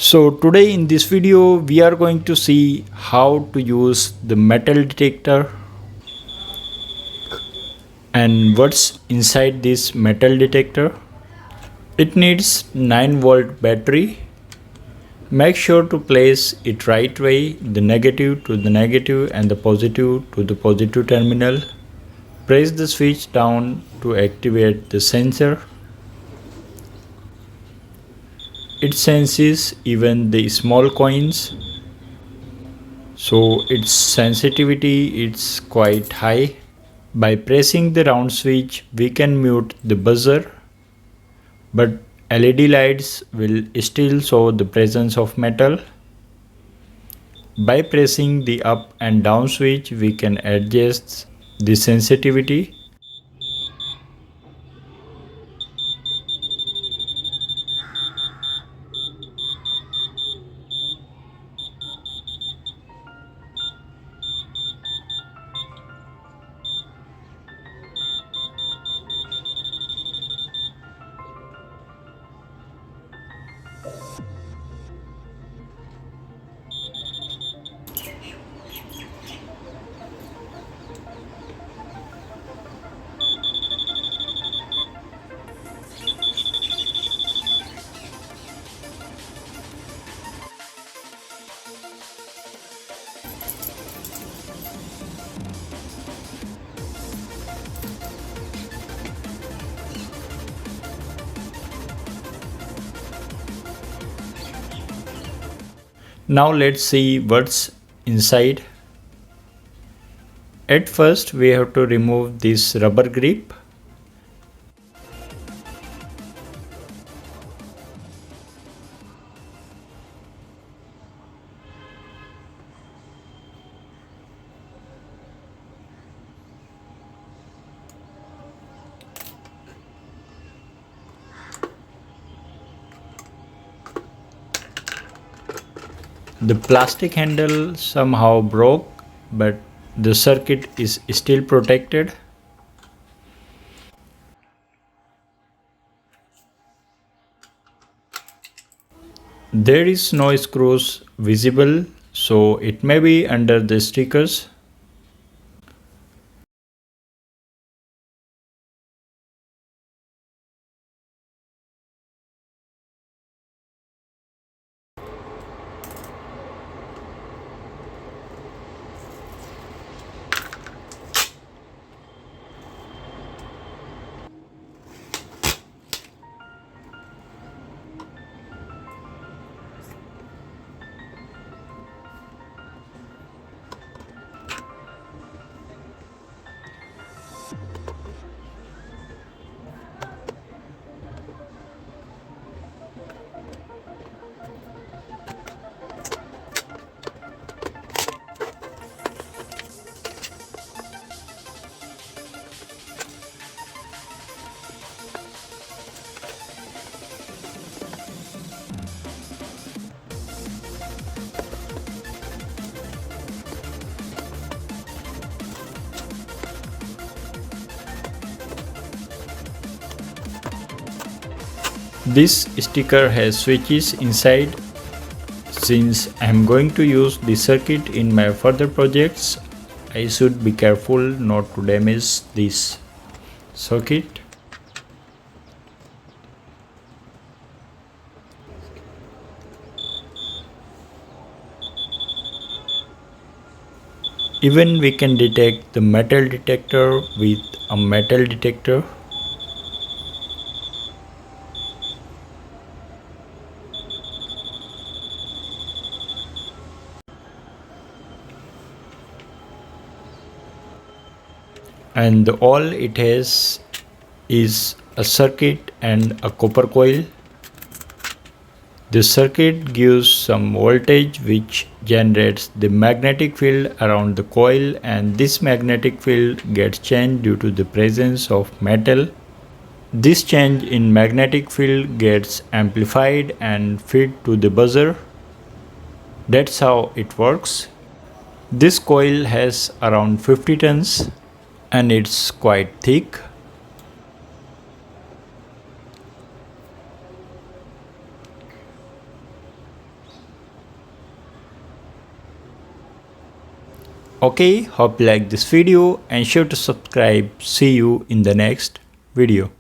So today in this video we are going to see how to use the metal detector and what's inside this metal detector. It needs 9-volt battery. Make sure to place it right way, the negative to the negative and the positive to the positive terminal. Press the switch down to activate the sensor. It senses even the small coins, so its sensitivity is quite high. By pressing the round switch, we can mute the buzzer, but LED lights will still show the presence of metal. By pressing the up and down switch, we can adjust the sensitivity. Now let's see what's inside. At first we have to remove this rubber grip. The plastic handle somehow broke, but the circuit is still protected. There is no screws visible, so it may be under the stickers. This sticker has switches inside. Since I am going to use the circuit in my further projects, I should be careful not to damage this circuit. Even we can detect the metal detector with a metal detector. And all it has is a circuit and a copper coil. The circuit gives some voltage which generates the magnetic field around the coil, and this magnetic field gets changed due to the presence of metal. This change in magnetic field gets amplified and fed to the buzzer. That's how it works. This coil has around 50 tons and it's quite thick. Okay, hope you like this video and sure to subscribe. See you in the next video.